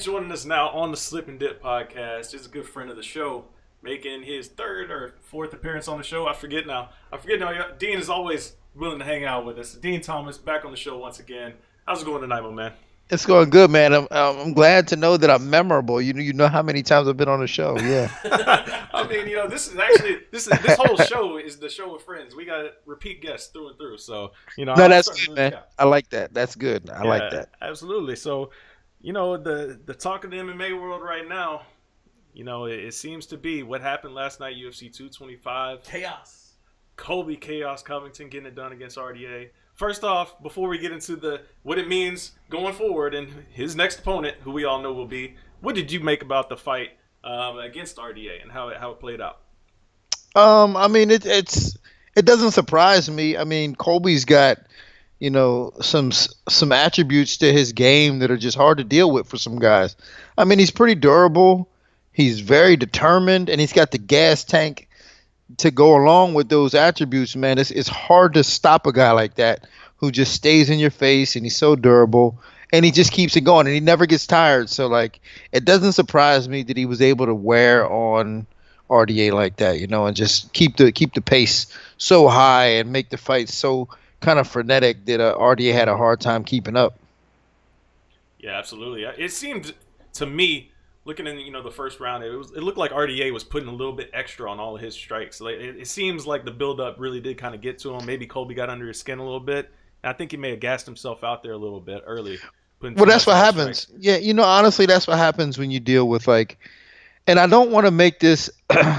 joining us now on the Slip and Dip podcast is a good friend of the show, making his third or fourth appearance on the show. I forget now. Dean is always willing to hang out with us. Dean Thomas back on the show once again. How's it going tonight, my man? It's going good, man. I'm glad to know that I'm memorable. You know how many times I've been on the show. Yeah. I mean, this is actually this whole show is the show with friends. We got repeat guests through and through. So No, I'm that's starting to good, lose man. count. I like that. That's good. I like Yeah, that. absolutely. So, the talk of the MMA world right now, it seems to be what happened last night, UFC 225. Chaos. Colby Chaos Covington getting it done against RDA. First off, before we get into what it means going forward and his next opponent, who we all know will be, what did you make about the fight against RDA and how it played out? I mean, it doesn't surprise me. I mean, Colby's got some attributes to his game that are just hard to deal with for some guys. I mean, he's pretty durable. He's very determined, and he's got the gas tank to go along with those attributes, man. It's hard to stop a guy like that who just stays in your face, and he's so durable, and he just keeps it going, and he never gets tired. So, like, it doesn't surprise me that he was able to wear on RDA like that, and just keep the pace so high and make the fight so kind of frenetic that RDA had a hard time keeping up. Yeah, absolutely. It seemed to me, looking in the first round, it looked like RDA was putting a little bit extra on all of his strikes. Like, it seems like the build-up really did kind of get to him. Maybe Colby got under his skin a little bit. And I think he may have gassed himself out there a little bit early. Well, that's what happens. Yeah, honestly, that's what happens when you deal with, like, and I don't want to make this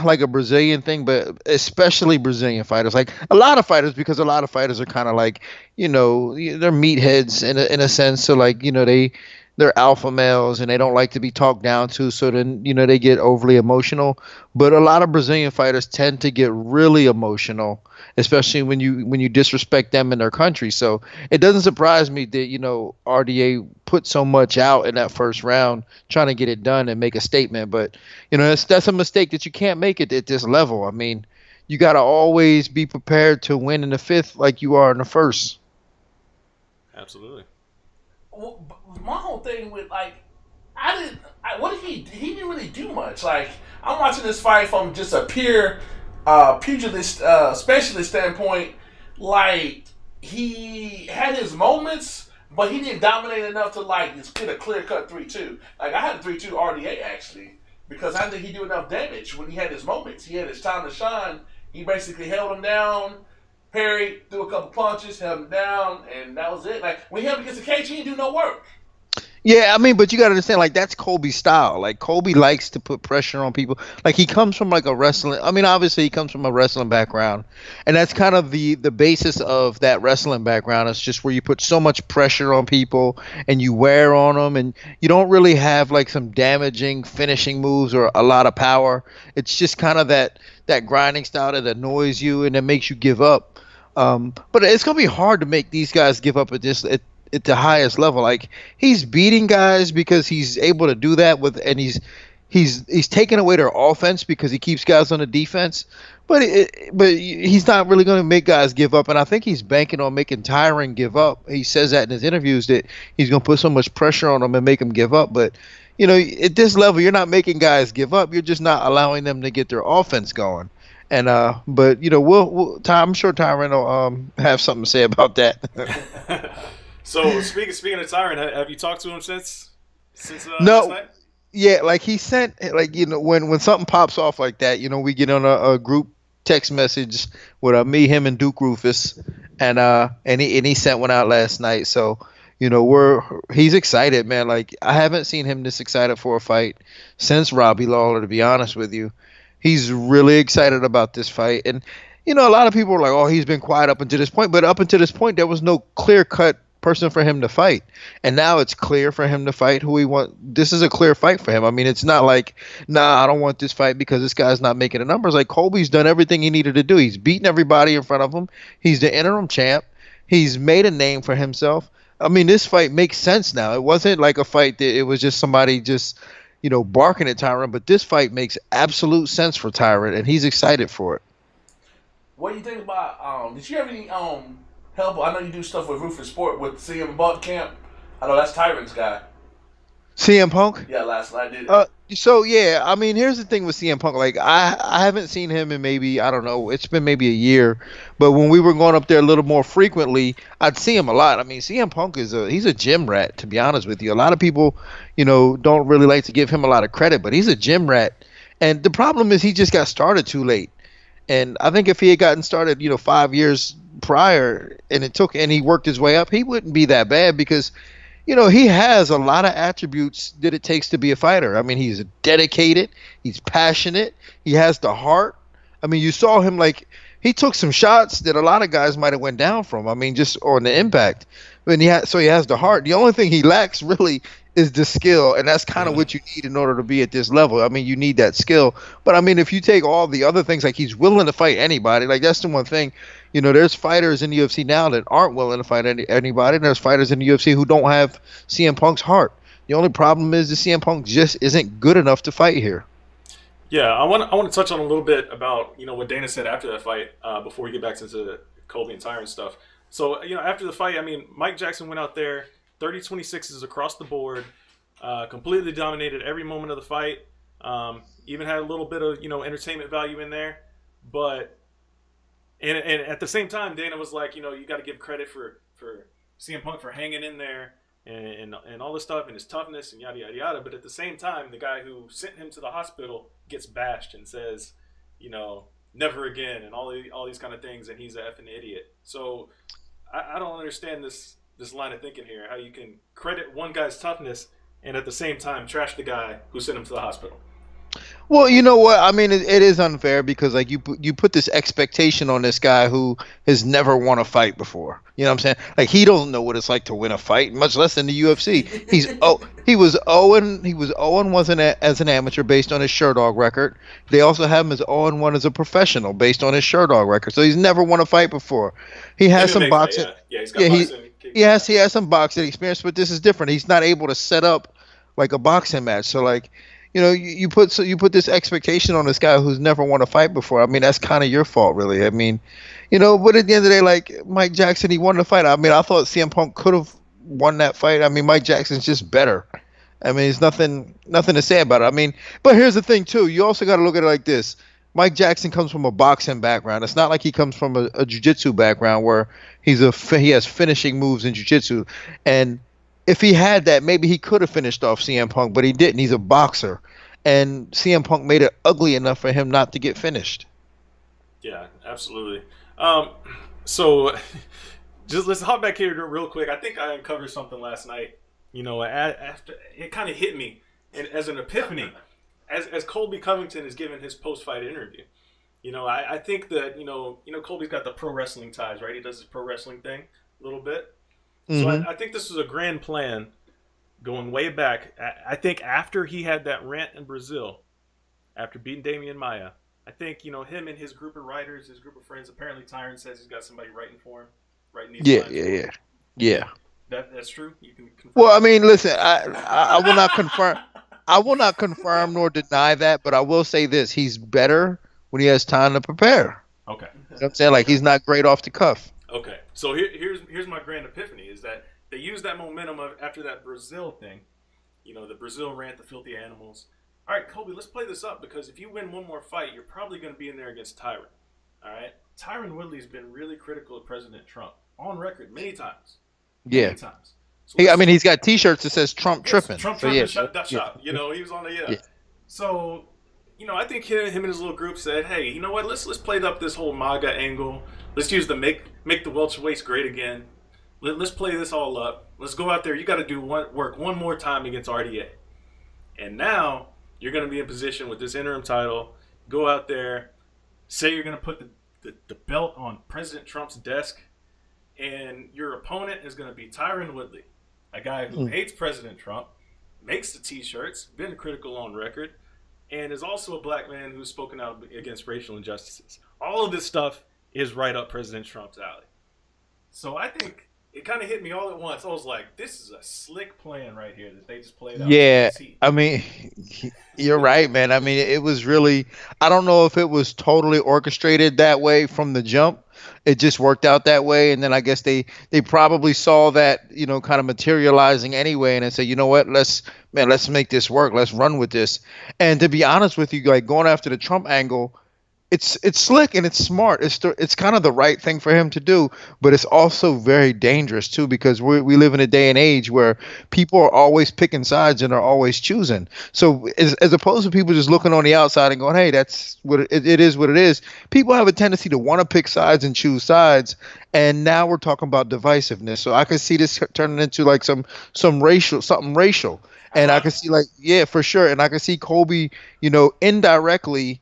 like a Brazilian thing, but especially Brazilian fighters, like a lot of fighters, because a lot of fighters are kind of like, they're meatheads in a sense. So, like, they're alpha males and they don't like to be talked down to. So then, they get overly emotional. But a lot of Brazilian fighters tend to get really emotional, especially when you disrespect them in their country. So it doesn't surprise me that, RDA put so much out in that first round trying to get it done and make a statement. But, that's a mistake that you can't make it at this level. I mean, you got to always be prepared to win in the fifth like you are in the first. Absolutely. Well, my whole thing with, like, what did he didn't really do much. Like, I'm watching this fight from just a pure pugilist specialist standpoint. Like, he had his moments, but he didn't dominate enough to, like, just get a clear-cut 3-2. Like, I had a 3-2 RDA, actually, because I think he did enough damage when he had his moments. He had his time to shine. He basically held him down, parried, threw a couple punches, held him down, and that was it. Like, when he held him against the cage, he didn't do no work. Yeah, I mean, but you got to understand, like, that's Colby's style. Like, Colby likes to put pressure on people. Like, he comes from, like, obviously he comes from a wrestling background. And that's kind of the basis of that wrestling background. It's just where you put so much pressure on people and you wear on them. And you don't really have, like, some damaging finishing moves or a lot of power. It's just kind of that grinding style that annoys you and that makes you give up. But it's going to be hard to make these guys give up at the highest level. Like, he's beating guys because he's able to do that and he's taking away their offense because he keeps guys on the defense. But he's not really going to make guys give up, and I think he's banking on making Tyron give up. He says that in his interviews that he's going to put so much pressure on them and make them give up. But at this level, you're not making guys give up. You're just not allowing them to get their offense going. And but I'm sure Tyron will have something to say about that. So speaking of Tyron, have you talked to him since no, last night? Yeah, like he sent, like, when something pops off like that, we get on a group text message with me, him, and Duke Rufus, and he sent one out last night. So he's excited, man. Like, I haven't seen him this excited for a fight since Robbie Lawler, to be honest with you. He's really excited about this fight, and a lot of people are like, oh, he's been quiet up until this point, but up until this point, there was no clear cut person for him to fight, and now it's clear for him to fight who he wants. This is a clear fight for him. I mean, it's not like, I don't want this fight because this guy's not making the numbers. Like, Colby's done everything he needed to do. He's beaten everybody in front of him. He's the interim champ. He's made a name for himself. I mean, this fight makes sense now. It wasn't like a fight that it was just somebody just barking at Tyron, but this fight makes absolute sense for Tyron, and he's excited for it. What do you think about did you have any help? I know you do stuff with Rufus Sport with CM Buck Camp. I know that's Tyron's guy. CM Punk. Yeah, last night did. So yeah, I mean, here's the thing with CM Punk. Like, I haven't seen him in maybe, I don't know, it's been maybe a year. But when we were going up there a little more frequently, I'd see him a lot. I mean, CM Punk he's a gym rat, to be honest with you. A lot of people, don't really like to give him a lot of credit, but he's a gym rat. And the problem is he just got started too late. And I think if he had gotten started, 5 years prior, and he worked his way up, he wouldn't be that bad because he has a lot of attributes that it takes to be a fighter. I mean, he's dedicated, he's passionate, he has the heart. I mean, you saw him like he took some shots that a lot of guys might have went down from. I mean, just on the impact. So he has the heart. The only thing he lacks really is the skill, and that's kind of what you need in order to be at this level. I mean, you need that skill. But I mean, if you take all the other things, like he's willing to fight anybody, like that's the one thing. There's fighters in the UFC now that aren't willing to fight anybody, and there's fighters in the UFC who don't have CM Punk's heart. The only problem is the CM Punk just isn't good enough to fight here. Yeah, I want to touch on a little bit about what Dana said after that fight before we get back into the Colby and Tyron stuff. So after the fight, I mean Mike Jackson went out there 30-26s across the board, completely dominated every moment of the fight. Even had a little bit of entertainment value in there, but and at the same time Dana was like you got to give credit for CM Punk for hanging in there and all this stuff and his toughness and yada yada yada. But at the same time, the guy who sent him to the hospital gets bashed and says, never again and all these kind of things, and he's an effing idiot. So I don't understand this line of thinking here. How you can credit one guy's toughness and at the same time trash the guy who sent him to the hospital. Well, you know what? I mean, it is unfair because like you put this expectation on this guy who has never won a fight before. You know what I'm saying? Like he don't know what it's like to win a fight, much less in the UFC. He was 0 wasn't as an amateur based on his Sherdog record. They also have him as 0-1 as a professional based on his Sherdog record. So he's never won a fight before. He has some boxing. Yeah, he's got boxing. He has some boxing experience, but this is different. He's not able to set up like a boxing match. So like. You put this expectation on this guy who's never won a fight before. I mean, that's kind of your fault, really. I mean, but at the end of the day, like Mike Jackson, he won the fight. I mean, I thought CM Punk could have won that fight. I mean, Mike Jackson's just better. I mean, there's nothing to say about it. I mean, but here's the thing too. You also got to look at it like this. Mike Jackson comes from a boxing background. It's not like he comes from a jiu-jitsu background where he has finishing moves in jiu-jitsu. And if he had that, maybe he could have finished off CM Punk, but he didn't. He's a boxer. And CM Punk made it ugly enough for him not to get finished. Yeah, absolutely. So just let's hop back here real quick. I think I uncovered something last night. After it kind of hit me as an epiphany, as Colby Covington is giving his post-fight interview. I think that Colby's got the pro wrestling ties, right? He does his pro wrestling thing a little bit. So I think this was a grand plan going way back. I think after he had that rant in Brazil, after beating Damian Maia, I think, him and his group of writers, his group of friends, apparently Tyron says he's got somebody writing for him, writing these lines. Yeah. That's true? You can confirm. Well, I mean, listen, I will not confirm. I will not confirm nor deny that, but I will say this. He's better when he has time to prepare. Okay. You know what I'm saying? Like, he's not great off the cuff. Okay, so here's my grand epiphany is that they used that momentum after that Brazil thing, the Brazil rant, the filthy animals. All right, Colby, let's play this up because if you win one more fight, you're probably going to be in there against Tyron. All right, Tyron Woodley's been really critical of President Trump on record many times. Many times. So He's got T-shirts that says Trump tripping. Trump tripping, shot. He was on the So, I think him and his little group said, hey, you know what? Let's play up this whole MAGA angle. Let's use the make the welterweights great again. Let's play this all up. Let's go out there. You got to do work one more time against RDA. And now you're going to be in position with this interim title. Go out there, say you're going to put the belt on President Trump's desk, and your opponent is going to be Tyron Woodley, a guy who hates President Trump, makes the T-shirts, been critical on record, and is also a black man who's spoken out against racial injustices. All of this stuff is right up President Trump's alley. So I think it kind of hit me all at once. I was like, this is a slick plan right here that they just played out to get Yeah, this heat. I mean, you're right, man. I mean, it was really, I don't know if it was totally orchestrated that way from the jump. It just worked out that way, and then I guess they probably saw that, kind of materializing anyway, and they said, you know what, let's make this work. Let's run with this. And to be honest with you, like going after the Trump angle, it's slick and it's smart. It's kind of the right thing for him to do, but it's also very dangerous too because we live in a day and age where people are always picking sides and are always choosing. So as opposed to people just looking on the outside and going, "Hey, that's what it is. What it is." People have a tendency to want to pick sides and choose sides, and now we're talking about divisiveness. So I can see this turning into like some racial something racial, and I can see like yeah for sure, and I can see Kobe, indirectly,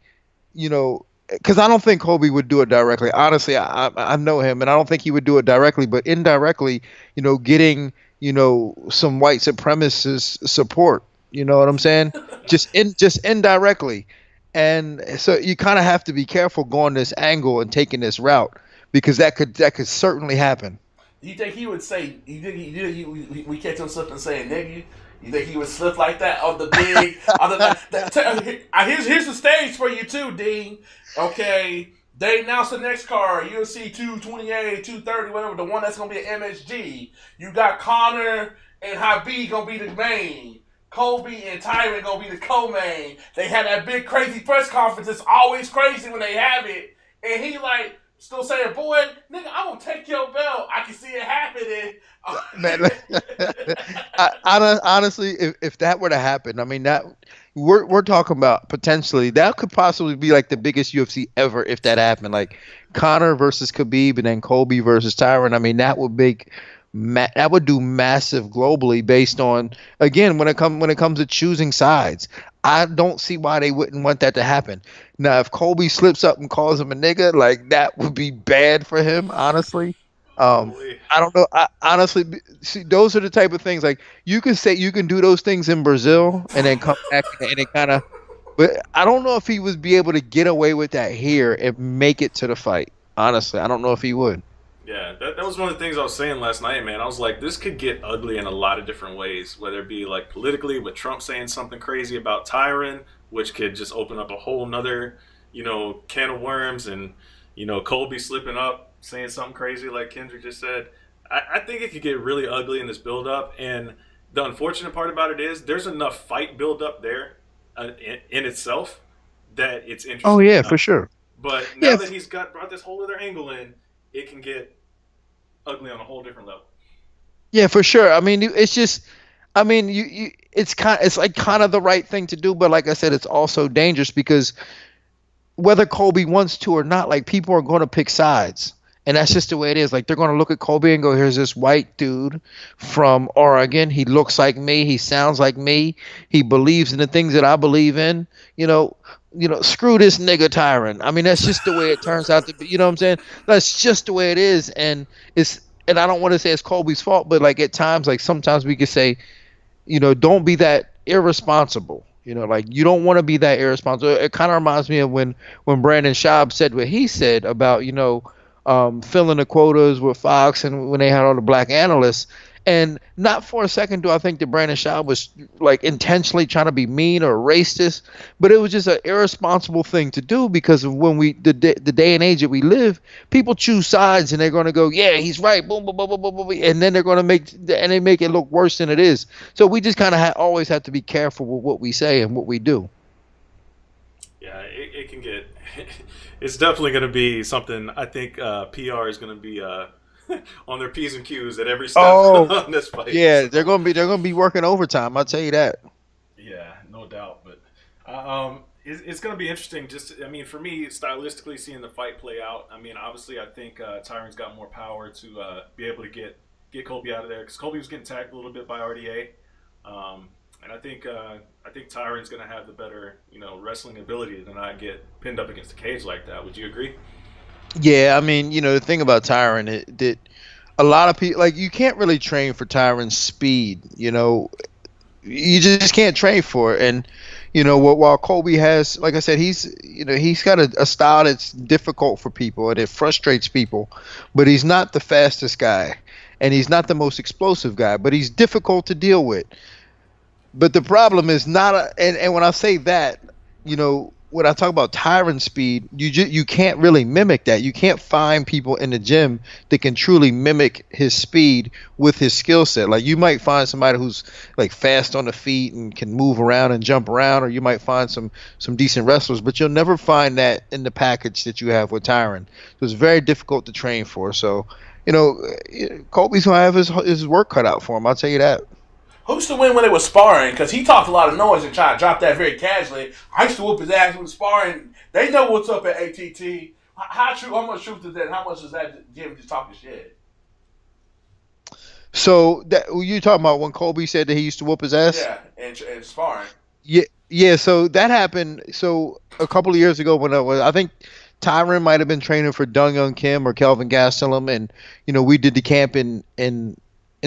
you know because I don't think Kobe would do it directly. Honestly, I know him, and I don't think he would do it directly, but indirectly, getting some white supremacist support. You know what I'm saying? Just indirectly, and so you kind of have to be careful going this angle and taking this route because that could certainly happen. You think he would say? We catch him slipping saying nigga? You think he would slip like that on the big? Here's the stage for you too, Dean. Okay, they announced the next card, UFC 228, 230, whatever. The one that's gonna be an MSG. You got Connor and Habib gonna be the main. Kobe and Tyron gonna be the co-main. They had that big crazy press conference. It's always crazy when they have it, and he like still saying, "Boy, nigga, I'm gonna take your belt." I can see it happening. Man, honestly, if that were to happen, I mean that we're talking about potentially that could possibly be like the biggest UFC ever if that happened. Like Conor versus Khabib and then Kobe versus Tyron. I mean that would that would do massive globally based on again when it comes to choosing sides. I don't see why they wouldn't want that to happen. Now, if Kobe slips up and calls him a nigga, like that would be bad for him, honestly. I don't know. Honestly, see, those are the type of things like you can do those things in Brazil and then come back and it kind of. But I don't know if he would be able to get away with that here and make it to the fight. Honestly, I don't know if he would. Yeah, that was one of the things I was saying last night, man. I was like, this could get ugly in a lot of different ways, whether it be like politically with Trump saying something crazy about Tyron, which could just open up a whole nother, can of worms, and, Colby slipping up, saying something crazy like Kendrick just said. I think it could get really ugly in this build-up, and the unfortunate part about it is there's enough fight build-up there in itself that it's interesting. Oh, yeah, enough. for sure. But now that he's brought this whole other angle in, it can get ugly on a whole different level. Yeah, for sure. I mean, it's just, I mean, it's like kind of the right thing to do, but like I said, it's also dangerous because whether Kobe wants to or not, like people are going to pick sides, and that's just the way it is. Like they're going to look at Kobe and go, "Here's this white dude from Oregon. He looks like me. He sounds like me. He believes in the things that I believe in. Screw this nigga Tyron." I mean, that's just the way it turns out to be. You know what I'm saying? That's just the way it is, and I don't want to say it's Kobe's fault, but like at times, like sometimes we could say, don't be that irresponsible. Like you don't want to be that irresponsible. It kind of reminds me of when Brandon Schaub said what he said about filling the quotas with Fox and when they had all the black analysts. And not for a second do I think that Brandon Shaw was like intentionally trying to be mean or racist, but it was just an irresponsible thing to do because of when the day and age that we live, people choose sides and they're going to go, yeah, he's right, boom, boom, boom, boom, boom, boom, and then they're going to make it look worse than it is. So we just kind of always have to be careful with what we say and what we do. Yeah, it can get. It's definitely going to be something. I think PR is going to be on their P's and Q's at every step on this fight. Yeah, they're going to be working overtime. I'll tell you that. Yeah, no doubt. But it's going to be interesting. For me, stylistically, seeing the fight play out. I mean, obviously, I think Tyron's got more power to be able to get Colby out of there because Colby was getting tagged a little bit by RDA. And I think Tyron's going to have the better, wrestling ability to not get pinned up against the cage like that. Would you agree? Yeah, I mean, the thing about Tyron, that a lot of people, like, you can't really train for Tyron's speed. You just can't train for it. And while Colby has, like I said, he's got a style that's difficult for people and it frustrates people, but he's not the fastest guy. and he's not the most explosive guy, but he's difficult to deal with. But the problem is not and when I say that, when I talk about Tyron speed, you can't really mimic that. You can't find people in the gym that can truly mimic his speed with his skill set. Like you might find somebody who's like fast on the feet and can move around and jump around, or you might find some decent wrestlers, but you'll never find that in the package that you have with Tyron. So it's very difficult to train for. So, Colby's gonna have his work cut out for him. I'll tell you that. Who used to win when they were sparring? Because he talked a lot of noise and tried to drop that very casually. I used to whoop his ass when sparring. They know what's up at ATT. How much truth is that? How much is that Jim just talking shit? So that you talking about when Colby said that he used to whoop his ass? Yeah, and sparring. Yeah, yeah. So that happened. So a couple of years ago, when I think Tyron might have been training for Dung Young Kim or Kelvin Gastelum, and we did the camp in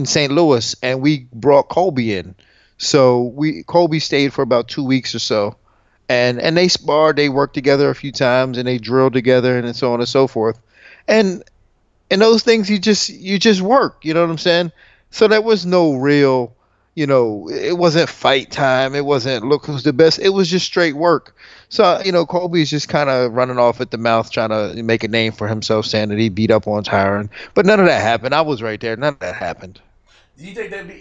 St. Louis, and we brought Colby in. So Colby stayed for about 2 weeks or so, and they sparred, they worked together a few times, and they drilled together, and so on and so forth. And those things you just work, you know what I'm saying? So there was no real, it wasn't fight time, it wasn't look who's the best. It was just straight work. So Colby's just kind of running off at the mouth, trying to make a name for himself, saying that he beat up on Tyron. But none of that happened. I was right there. None of that happened. Do you think they'd be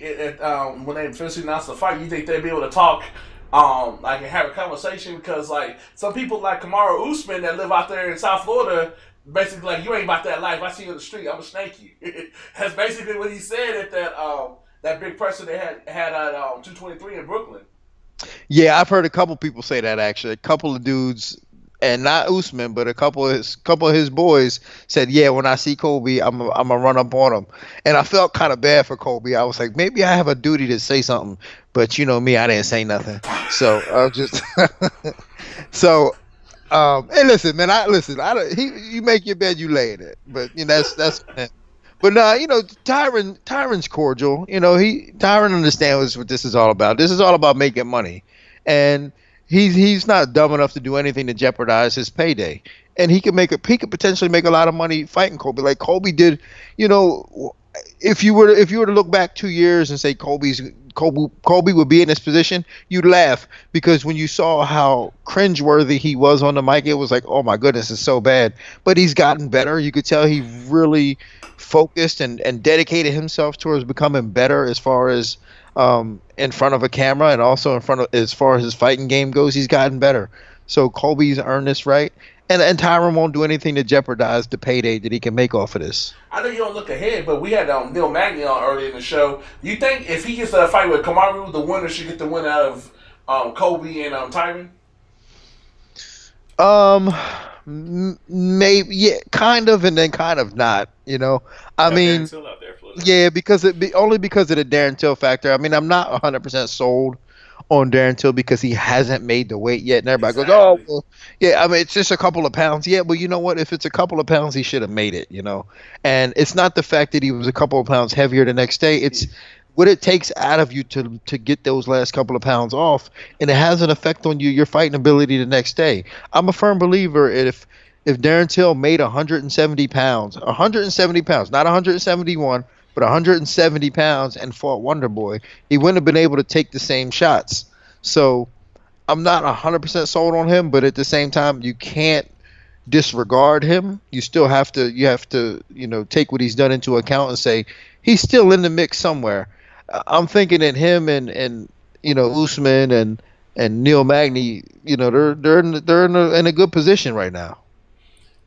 when they officially announce the fight? You think they'd be able to talk, like and have a conversation? Because like some people like Kamaru Usman that live out there in South Florida, basically like you ain't about that life. I see you in the street, I'm gonna snake you. That's basically what he said at that big presser they had at 223 in Brooklyn. Yeah, I've heard a couple people say that actually. A couple of dudes, and not Usman, but a couple of his boys said, "Yeah, when I see Colby, I'm gonna run up on him." And I felt kind of bad for Colby. I was like, maybe I have a duty to say something, but you know me, I didn't say nothing. So I was just so. Hey, listen, man. I don't. You make your bed, you lay in it. But that's. But nah, Tyron's cordial. Tyron understands what this is all about. This is all about making money, and he's not dumb enough to do anything to jeopardize his payday. And he could potentially make a lot of money fighting Colby, like Colby did. If you were to look back 2 years and say Colby would be in this position, you'd laugh, because when you saw how cringeworthy he was on the mic, it was like, oh my goodness, it's so bad. But he's gotten better. You could tell he really focused and dedicated himself towards becoming better as far as in front of a camera, and also in front of, as far as his fighting game goes, he's gotten better. So Colby's earned this right. And Tyron won't do anything to jeopardize the payday that he can make off of this. I know you don't look ahead, but we had Neil Magny on earlier in the show. You think if he gets a fight with Kamaru, the winner should get the win out of Colby and Tyron? Maybe, yeah, kind of, and then kind of not. I mean, yeah, only because of the Darren Till factor. I mean, I'm not 100% sold on Darren Till because he hasn't made the weight yet, and everybody goes, "Oh, well, yeah." I mean, it's just a couple of pounds. Yeah, but you know what? If it's a couple of pounds, he should have made it. And it's not the fact that he was a couple of pounds heavier the next day. It's what it takes out of you to get those last couple of pounds off, and it has an effect on your fighting ability the next day. I'm a firm believer if Darren Till made 170 pounds, not 171, but 170 pounds and fought Wonder Boy, he wouldn't have been able to take the same shots. So I'm not 100% sold on him, but at the same time, you can't disregard him. You still have to take what he's done into account and say he's still in the mix somewhere. I'm thinking that him and Usman and Neil Magny, they're in a good position right now.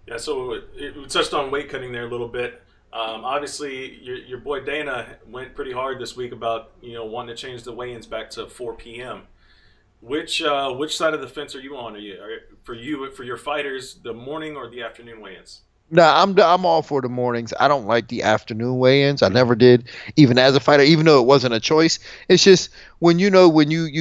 Yeah, so we touched on weight cutting there a little bit. Obviously, your boy Dana went pretty hard this week about wanting to change the weigh-ins back to 4 p.m. Which side of the fence are you on? For your fighters, the morning or the afternoon weigh-ins? No, I'm all for the mornings. I don't like the afternoon weigh-ins. I never did, even as a fighter, even though it wasn't a choice. It's just when you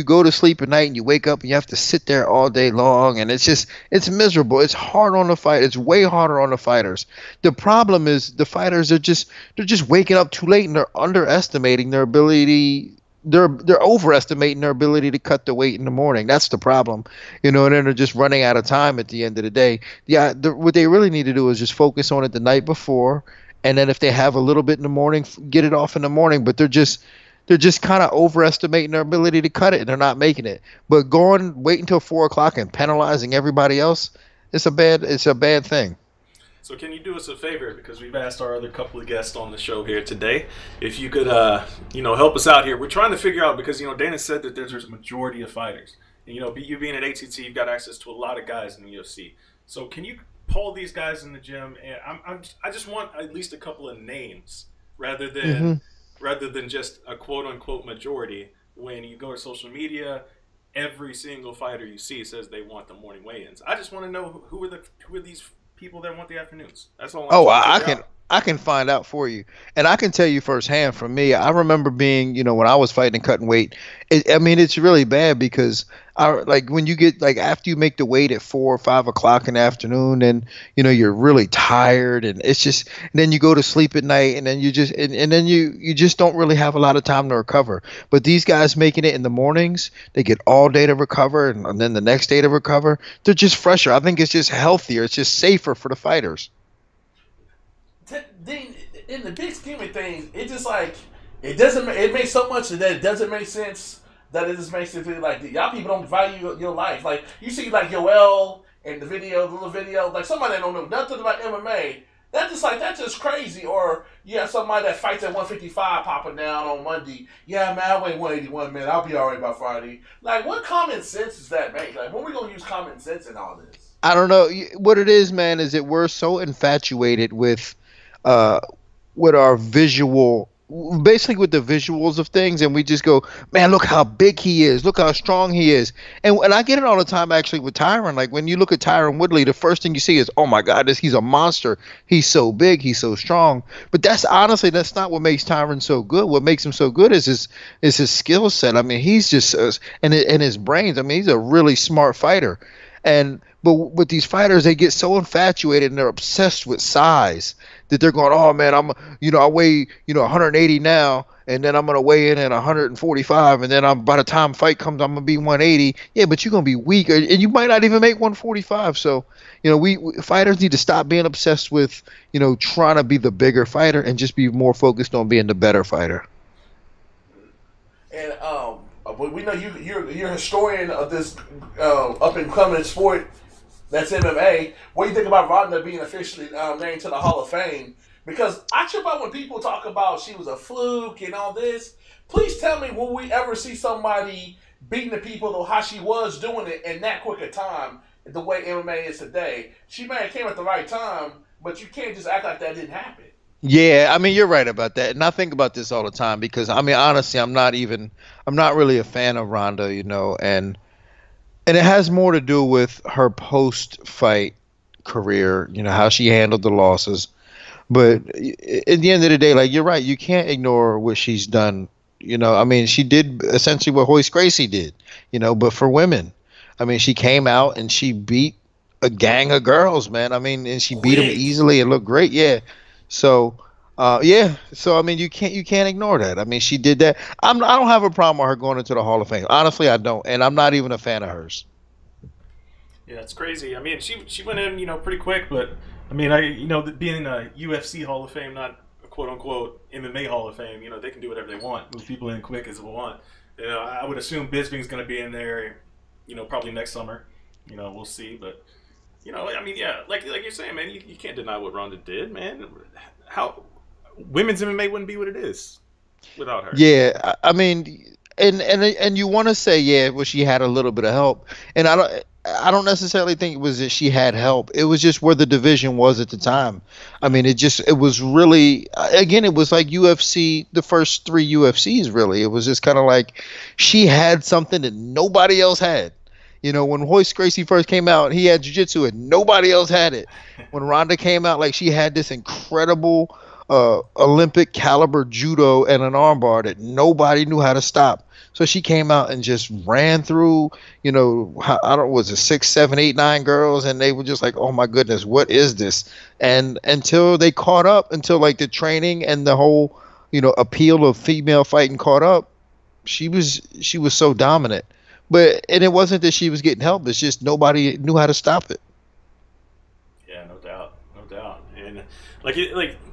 go to sleep at night and you wake up and you have to sit there all day long, and it's miserable. It's hard on the fight. It's way harder on the fighters. The problem is the fighters they're just waking up too late, and they're underestimating their ability. They're overestimating their ability to cut the weight in the morning. That's the problem, and then they're just running out of time at the end of the day. Yeah, what they really need to do is just focus on it the night before, and then if they have a little bit in the morning, get it off in the morning. But they're just kind of overestimating their ability to cut it, and they're not making it. But wait until 4 o'clock and penalizing everybody else, it's a bad thing. So can you do us a favor, because we've asked our other couple of guests on the show here today, if you could, help us out here. We're trying to figure out, because Dana said that there's a majority of fighters, and you being at ATT, you've got access to a lot of guys in the UFC. So can you poll these guys in the gym? And I just want at least a couple of names rather than just a quote unquote majority. When you go to social media, every single fighter you see says they want the morning weigh-ins. I just want to know who are these people that want the afternoons. That's all. Oh, I can find out for you, and I can tell you firsthand. From me, I remember being, when I was fighting and cutting weight. It's really bad because like when you get like after you make the weight at 4 or 5 o'clock in the afternoon, and you're really tired, and it's just and then you go to sleep at night, and then you just don't really have a lot of time to recover. But these guys making it in the mornings, they get all day to recover, and then the next day to recover. They're just fresher. I think it's just healthier. It's just safer for the fighters. In the big scheme of things, it just like it doesn't. It makes so much that it doesn't make sense. That it just makes it feel like y'all people don't value your life. Like you see, like Yoel in the little video, like somebody that don't know nothing about MMA. That's just crazy. Or you have somebody that fights at 155 popping down on Monday. Yeah, man, I weigh 181, man. I'll be all right by Friday. Like, what common sense does that make? Like, when we gonna use common sense in all this? I don't know what it is, man. Is that we're so infatuated uh, with our basically with the visuals of things, and we just go, man, look how big he is, look how strong he is, and I get it all the time actually with Tyron. Like when you look at Tyron Woodley, the first thing you see is, oh my God, he's a monster. He's so big, he's so strong. But that's not what makes Tyron so good. What makes him so good is his skill set. I mean, he's just and his brains. I mean, he's a really smart fighter. But with these fighters, they get so infatuated and they're obsessed with size that they're going, oh man, I weigh 180 now, and then I'm gonna weigh in at 145, and then by the time fight comes, I'm gonna be 180. Yeah, but you're gonna be weak, and you might not even make 145. So we fighters need to stop being obsessed with trying to be the bigger fighter and just be more focused on being the better fighter. And but we know you're a historian of this up and coming sport. That's MMA. What do you think about Ronda being officially named to the Hall of Fame? Because I trip out when people talk about she was a fluke and all this. Please tell me, will we ever see somebody beating the people how she was doing it in that quick a time, the way MMA is today? She may have came at the right time, but you can't just act like that didn't happen. Yeah, I mean, you're right about that, and I think about this all the time because I mean, honestly, I'm not really a fan of Ronda, and it has more to do with her post-fight career, how she handled the losses. But at the end of the day, like you're right, you can't ignore what she's done. I mean, she did essentially what Hoist Gracie did, but for women. I mean, she came out and she beat a gang of girls, man. I mean, and she beat them easily and looked great. Yeah. So, yeah. So I mean, you can't ignore that. I mean, she did that. I don't have a problem with her going into the Hall of Fame. Honestly, I don't, and I'm not even a fan of hers. Yeah, it's crazy. I mean, she went in, pretty quick, but I mean, being a UFC Hall of Fame, not a quote unquote MMA Hall of Fame, they can do whatever they want, move people in quick as they want. I would assume Bisping's going to be in there, probably next summer. We'll see, but. I mean, yeah, like you're saying, man, you can't deny what Ronda did, man. How women's MMA wouldn't be what it is without her. Yeah, I mean, and you want to say, yeah, well, she had a little bit of help, and I don't necessarily think it was that she had help. It was just where the division was at the time. I mean, it was really, again, it was like UFC, the first 3 UFCs, really. It was just kind of like she had something that nobody else had. When Hoist Gracie first came out, he had jiu-jitsu and nobody else had it. When Ronda came out, like she had this incredible Olympic caliber judo and an armbar that nobody knew how to stop. So she came out and just ran through, was it 6, 7, 8, 9 girls, and they were just like, oh my goodness, what is this? And until they caught up, until like the training and the whole, appeal of female fighting caught up, she was so dominant. And it wasn't that she was getting help. It's just nobody knew how to stop it. Yeah, no doubt. And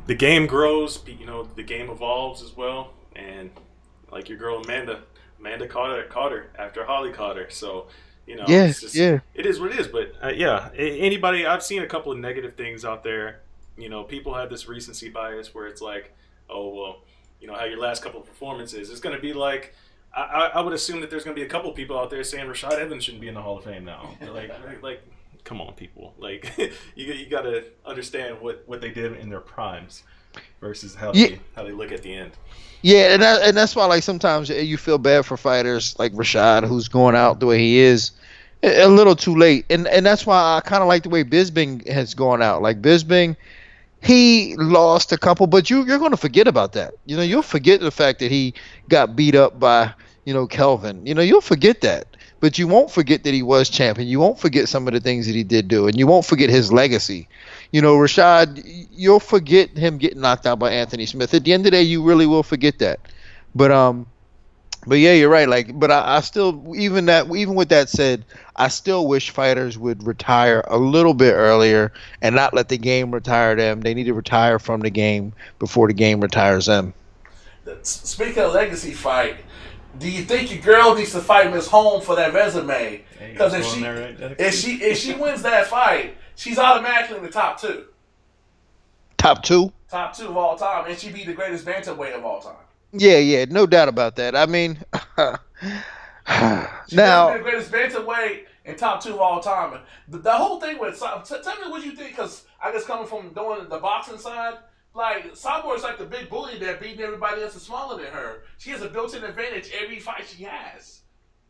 the game grows. The game evolves as well, and like your girl Amanda caught her after Holly caught her. So Yeah, it's just yeah. it is what it is. But yeah, anybody I've seen a couple of negative things out there. People have this recency bias where it's like, oh well, how your last couple of performances. It's going to be like. I would assume that there's going to be a couple people out there saying Rashad Evans shouldn't be in the Hall of Fame now. Like, come on, people. Like, you got to understand what they did in their primes versus how Yeah, they look at the end. yeah, and that's why like sometimes you feel bad for fighters like Rashad who's going out the way he is a little too late, and that's why I kind of like the way Bisbing has gone out. Like Bisbing, he lost a couple, but you're going to forget about that. You'll forget the fact that he got beat up by Kelvin. You'll forget that, but you won't forget that he was champion. You won't forget some of the things that he did do, and you won't forget his legacy. Rashad, you'll forget him getting knocked out by Anthony Smith. At the end of the day, you really will forget that. But yeah, you're right. Like, but I still, even with that said, I still wish fighters would retire a little bit earlier and not let the game retire them. They need to retire from the game before the game retires them. Speaking of legacy fight, do you think your girl needs to fight Miss Holm for that resume? Because if she wins that fight, she's automatically in the top two. Top two? Top two of all time, and she be the greatest bantamweight of all time. Yeah, no doubt about that. I mean, She now, be the greatest bantamweight and top two of all time. The whole thing with tell me what you think, because I guess coming from doing the boxing side, like Cyborg's like the big bully that beating everybody else is smaller than her. She has a built-in advantage every fight she has.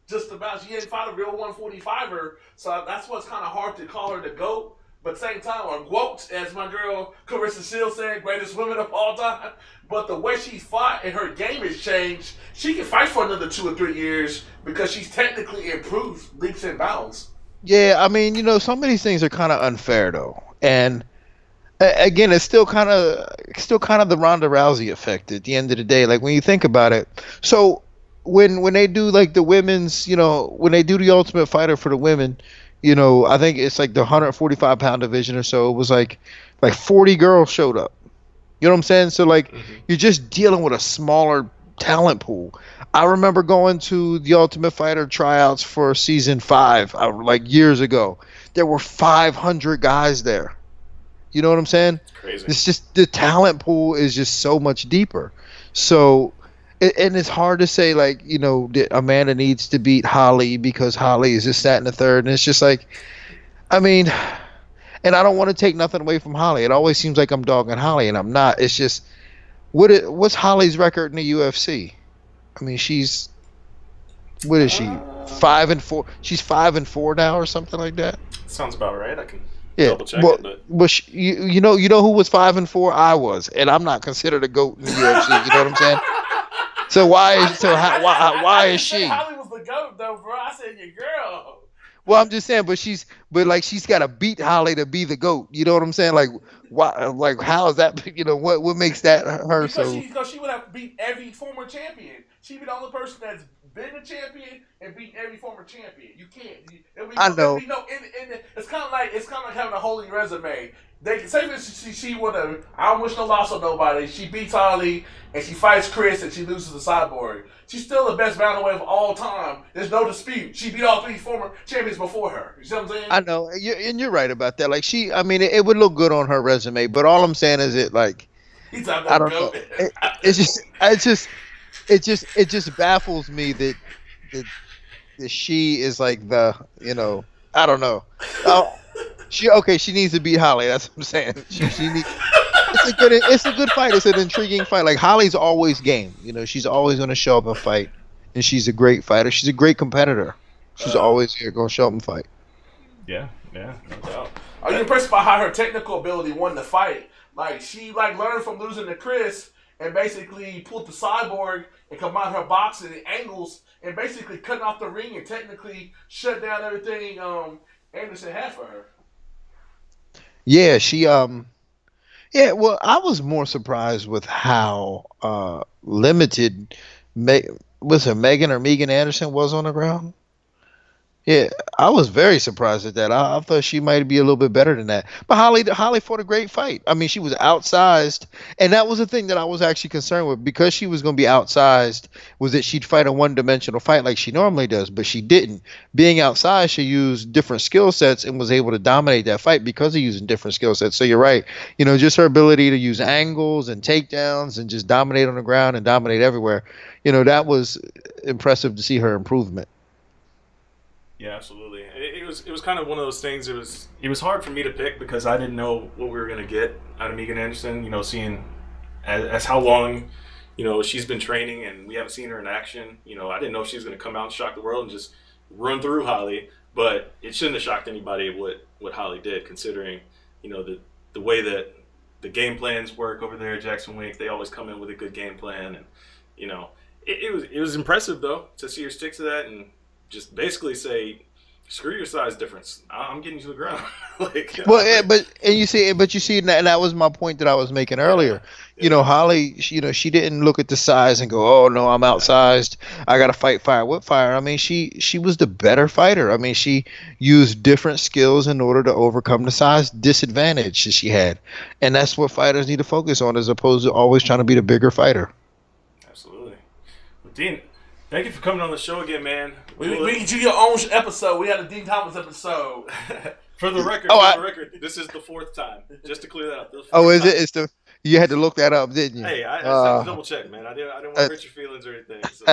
Just about, she ain't fought a real 145er, so that's what's kind of hard to call her the GOAT. But same time, or GOAT, as my girl Carissa Shields said, greatest women of all time. But the way she fought and her game has changed, she can fight for another 2 or 3 years because she's technically improved leaps and bounds. yeah, I mean, some of these things are kind of unfair though, and again, it's still kind of the Ronda Rousey effect at the end of the day. Like when you think about it, so when they do like the women's, when they do the Ultimate Fighter for the women, I think it's like the 145-pound division or so. It was like 40 girls showed up. You know what I'm saying? So like you're just dealing with a smaller talent pool. I remember going to the Ultimate Fighter tryouts for season 5, like years ago. There were 500 guys there. You know what I'm saying? Crazy. It's just the talent pool is just so much deeper. So, and it's hard to say like that Amanda needs to beat Holly because Holly is just that in the third, and it's just like, I mean, and I don't want to take nothing away from Holly. It always seems like I'm dogging Holly, and I'm not. It's just what's Holly's record in the UFC? I mean, what is she? 5-4. She's 5-4 now or something like that. Sounds about right. I can Yeah, double check well, it, you know who was 5-4? I was, and I'm not considered a GOAT in the UFC. You know what I'm saying? So why is she? Holly was the GOAT though, bro. I said your girl. Well, I'm just saying, but she's got to beat Holly to be the GOAT. You know what I'm saying? Like why? Like how is that? What makes that her so? Because she would have beat every former champion. She'd be the only person that's been a champion and beat every former champion. You can't. I know. It's kind of like having a holy resume. They say that she would have. I don't wish no loss on nobody. She beats Holly and she fights Chris and she loses to Cyborg. She's still the best bantamweight of all time. There's no dispute. She beat all 3 former champions before her. You see what I'm saying? I know, and you're right about that. Like I mean, it would look good on her resume, but all I'm saying is I don't know. It just baffles me that she is like I don't know. She needs to beat Holly. That's what I'm saying. She needs. It's a good fight. It's an intriguing fight. Like Holly's always game. She's always going to show up and fight, and she's a great fighter. She's a great competitor. She's always going to show up and fight. Yeah, no doubt. Are you impressed by how her technical ability won the fight? Like she learned from losing to Chris and basically pulled the Cyborg and combined her boxing and angles and basically cutting off the ring and technically shut down everything Anderson had for her. Yeah, yeah, well, I was more surprised with how limited was it Megan Anderson was on the ground. Yeah, I was very surprised at that. I thought she might be a little bit better than that. But Holly fought a great fight. I mean, she was outsized, and that was the thing that I was actually concerned with because she was going to be outsized. Was that she'd fight a one-dimensional fight like she normally does, but she didn't. Being outsized, she used different skill sets and was able to dominate that fight because of using different skill sets. So you're right. Just her ability to use angles and takedowns and just dominate on the ground and dominate everywhere. That was impressive to see her improvement. Yeah, absolutely. It was kind of one of those things. It was hard for me to pick because I didn't know what we were gonna get out of Megan Anderson. Seeing as how long she's been training and we haven't seen her in action. I didn't know if she was gonna come out and shock the world and just run through Holly. But it shouldn't have shocked anybody what Holly did, considering the way that the game plans work over there at Jackson Wink. They always come in with a good game plan, and you know it was impressive though to see her stick to that and just basically say, "Screw your size difference. I'm getting you to the ground." like, Well, but you see, and that was my point that I was making yeah, earlier. yeah, Holly, she didn't look at the size and go, "Oh no, I'm yeah, outsized. I got to fight fire with fire." I mean, she was the better fighter. I mean, she used different skills in order to overcome the size disadvantage that she had, and that's what fighters need to focus on, as opposed to always trying to be the bigger fighter. absolutely. Well, Dean, thank you for coming on the show again, man. We can do your own episode. We had a Dean Thomas episode. For the record, Oh, this is the fourth time. Just to clear that up. The oh, fourth is time. it? You had to look that up, didn't you? Hey, I just had to double check, man. I didn't want to Uh, hurt your feelings or anything. So.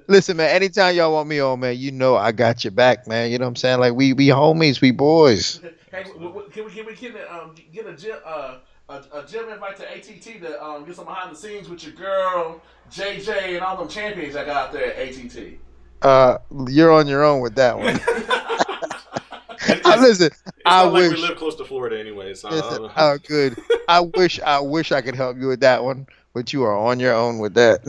Listen, man. Anytime y'all want me on, man, I got your back, man. You know what I'm saying? Like we homies, we boys. Hey, can we get a gym invite to ATT to get some behind the scenes with your girl JJ and all them champions I got out there at ATT? Uh, you're on your own with that one. And it's, Listen, it's I not like we wish. live close to Florida anyway, so I Listen, don't know. oh, good. I wish I could help you with that one, but you are on your own with that.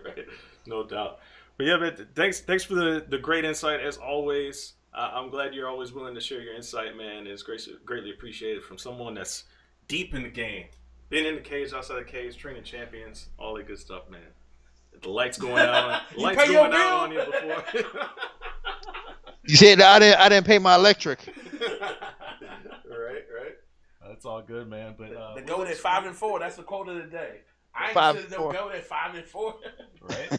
Right. No doubt. But yeah, man, thanks for the great insight as always. I'm glad you're always willing to share your insight, man. It's greatly appreciated from someone that's deep in the game, been in the cage, outside the cage, training champions, all that good stuff, man. The lights going out, You pay your bill. on you before. You said I didn't pay my electric. Right. That's all good, man. But The goat at 5-4. That's the quote of the day. I ain't Five considered and no four. goat at 5-4. right,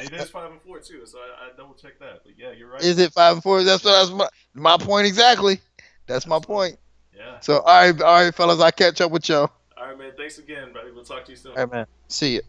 it is 5-4 too. So I double check that. But yeah, you're right. Is it 5 and 4? That's my point exactly. That's my Absolutely. point. Yeah. So all right, fellas, I'll catch up with y'all. All right, man. Thanks again, buddy. We'll talk to you soon. All right, man. See you.